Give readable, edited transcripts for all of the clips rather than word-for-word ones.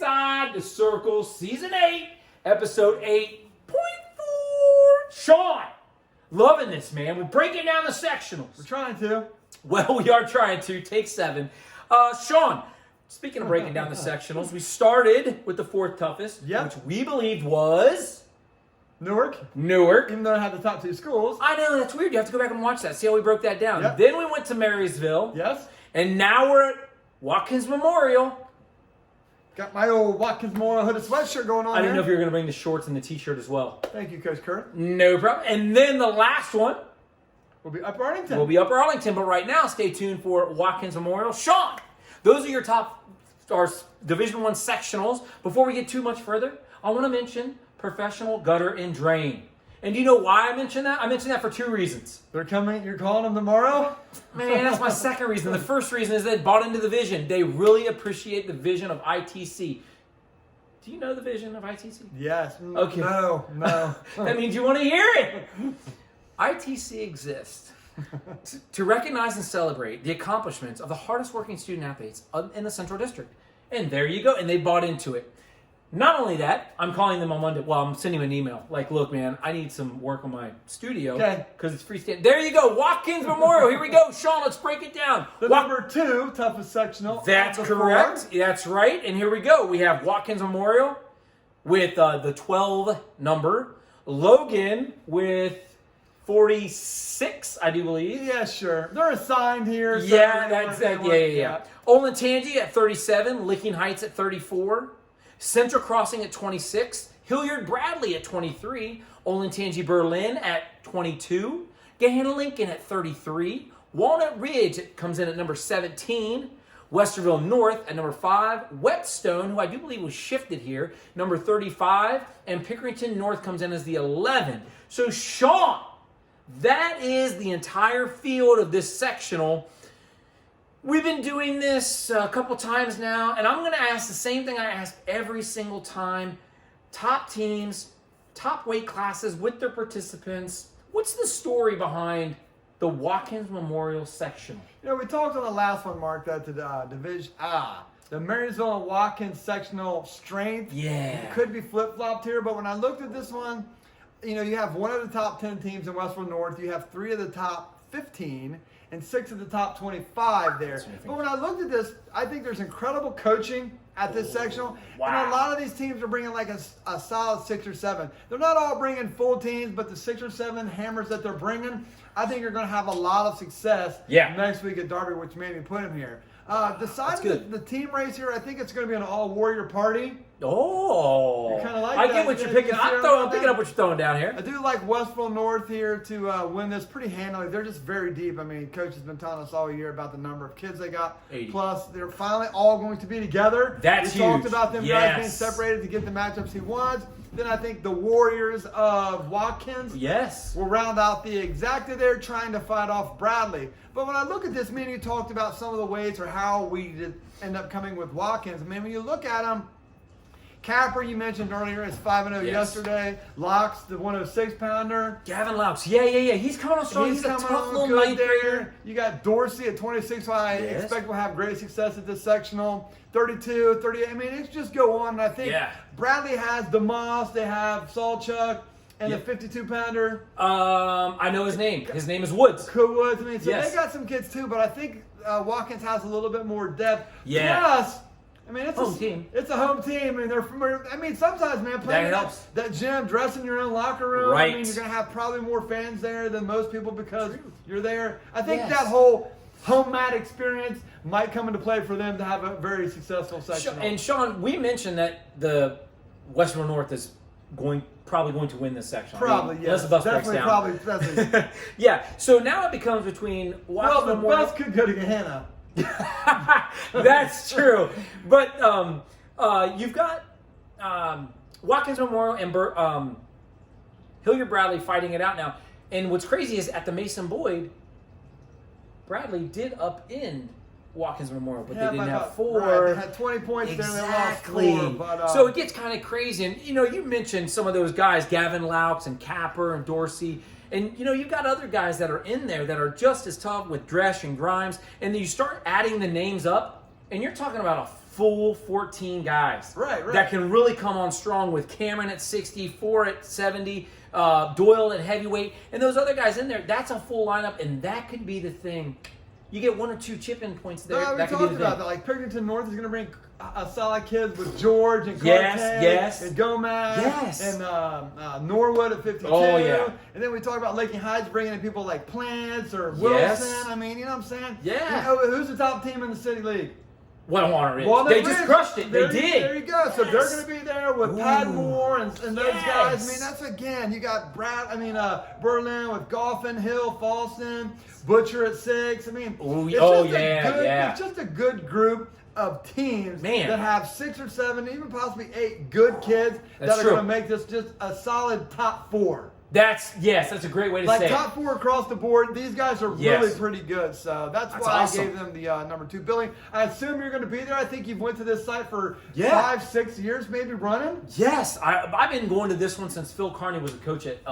Inside the Circle, Season 8, Episode 8.4. Sean, loving this, man. We're breaking down the sectionals. We're trying to. Well, we are trying to. Take 7. Sean, speaking of breaking down the sectionals, we started with the 4th toughest, which we believed was... Newark. Newark. Even though I had the top 2 schools. I know, that's weird. You have to go back and watch that. See how we broke that down. Yep. Then we went to Marysville. Yes. And now we're at Watkins Memorial. Got my old Watkins Memorial hooded sweatshirt going on. I didn't know if you were going to bring the shorts and the t-shirt as well. Thank you, Coach Kurt. No problem. And then the last one We'll be Upper Arlington. will be Upper Arlington. But right now, stay tuned for Watkins Memorial. Sean, those are your top Division I sectionals. Before we get too much further, I want to mention professional gutter and drain. And do you know why I mention that? I mention that for 2 reasons. They're coming. You're calling them tomorrow? Man, that's my second reason. The first reason is they bought into the vision. They really appreciate the vision of ITC. Do you know the vision of ITC? Yes. Okay. No. That means you want to hear it. ITC exists to recognize and celebrate the accomplishments of the hardest working student athletes in the Central District. And there you go. And they bought into it. Not only that, I'm calling them on Monday. Well, I'm sending them an email. Like, look, man, I need some work on my studio. Okay. Because it's freestanding. There you go. Watkins Memorial. Here we go. Sean, let's break it down. The number 2 toughest sectional. That's correct. That's right. And here we go. We have Watkins Memorial with the 12 number. Logan with 46, I do believe. Yeah, sure. They're assigned here. So Yeah. Olentangy at 37. Licking Heights at 34. Central Crossing at 26, Hilliard Bradley at 23, Olentangy Berlin at 22, Gahanna Lincoln at 33, Walnut Ridge comes in at number 17, Westerville North at number 5, Whetstone, who I do believe was shifted here, number 35, and Pickerington North comes in as the 11. So Sean, that is the entire field of this sectional. We've been doing this a couple times now, and I'm going to ask the same thing I ask every single time. Top teams, top weight classes with their participants. What's the story behind the Watkins Memorial Sectional? You know, we talked on the last one, Mark, that the Division the Marysville and Watkins sectional strength could be flip-flopped here, but when I looked at this one, you know, you have one of the top 10 teams in Westfield North, you have 3 of the top 15, and 6 of the top 25 there. But when I looked at this, I think there's incredible coaching at this sectional. Wow. And a lot of these teams are bringing like a solid 6 or 7. They're not all bringing full teams, but the 6 or 7 hammers that they're bringing, I think you're going to have a lot of success next week at Derby, which made me put him here. The team race here, I think it's going to be an all-warrior party. Oh, You kinda like I that. get what you're You picking. see I'm what picking up what you're throwing down here. I do like Westville North here to win this pretty handily. They're just very deep. I mean, Coach has been telling us all year about the number of kids they got. 80. Plus, they're finally all going to be together. That's we talked huge. about them guys being separated to get the matchups he wants. Then I think the Warriors of Watkins will round out the exacta there, trying to fight off Bradley. But when I look at this, me and you talked about some of the ways or how we did end up coming with Watkins. I mean, when you look at them, Capper, you mentioned earlier, is 5-0 yesterday. Locks, the 106-pounder. Gavin Laux. Yeah. He's coming on strong. He's a tough little ninth grader. You got Dorsey at 26, who I expect will have great success at this sectional. 32, 38. I mean, it's just go on. And I think Bradley has DeMoss. They have Salchuk. And the 52-pounder. I know his name. His name is Woods. Woods. I mean, so they got some kids too, but I think Watkins has a little bit more depth. Plus, I mean, it's a home team. I mean, they're familiar. I mean, sometimes, man, playing that gym, dressing your own locker room. Right. I mean, you're going to have probably more fans there than most people because you're there. I think that whole home mat experience might come into play for them to have a very successful section. And Sean, we mentioned that the Western North is probably going to win this section. Probably, yes. Unless the bus Definitely, breaks down. Yeah. So now it becomes between Watkins Memorial. Well, the bus could go to Gahanna. That's true. But you've got Watkins Memorial and Hilliard Bradley fighting it out now. And what's crazy is at the Mason Boyd, Bradley did upend Watkins Memorial, but they didn't have 4. Right, they had 20 points there, they lost 4. But, so it gets kind of crazy. And, you know, you mentioned some of those guys, Gavin Laux and Capper and Dorsey. And, you know, you've got other guys that are in there that are just as tough with Dresch and Grimes. And then you start adding the names up, and you're talking about a full 14 guys. Right. That can really come on strong with Cameron at 60, 4 at 70, Doyle at heavyweight, and those other guys in there. That's a full lineup, and that could be the thing. You get 1 or 2 chip-in points there. No, we that could talked be the about thing. that. Like Pickerington North is going to bring a solid kids with George and Yes. and Gomez Yes. and Norwood at 52. Oh, yeah. And then we talk about Laking Heights bringing in people like Plants or Wilson. Yes. I mean, you know what I'm saying? Yeah. You know, who's the top team in the city league? Walnut Ridge. Walnut They just Ridge. crushed it. They did. There you go. So they're going to be there with Padmore and those Yes. guys. I mean, that's again. You got Berlin with Goffin, Hill, Falston, Butcher at 6. I mean, it's just a good group of teams that have 6 or 7, even possibly 8 good kids that are going to make this just a solid top 4. That's a great way to say it. Like top 4 across the board. These guys are really pretty good. So that's why awesome. I gave them the number 2 billing. I assume you're going to be there. I think you've went to this site for 5-6 years, maybe running. Yes, I've been going to this one since Phil Carney was a coach at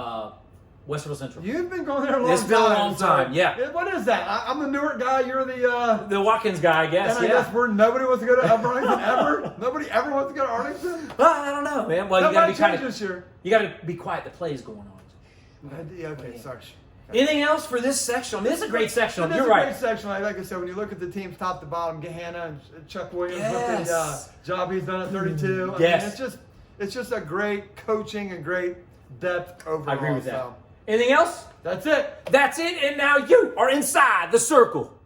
Westerville Central. You've been going there a long time. It's been a long time, yeah. What is that? I'm the Newark guy. You're the Watkins guy, I guess. And I guess nobody wants to go to Arlington ever. Nobody ever wants to go to Arlington. Well, I don't know, man. Well, that you got to might be kind change of this year. You got to be quiet. The play's going on. Okay, sorry. Anything else for this section? I mean, this is a great section. You're You're right. Great section. Like I said, when you look at the teams top to bottom, Gahanna and Chuck Williams with the job he's done at 32. Yes. I mean, it's just a great coaching and great depth overall. I agree with that. Anything else? That's it. That's it. And now you are inside the circle.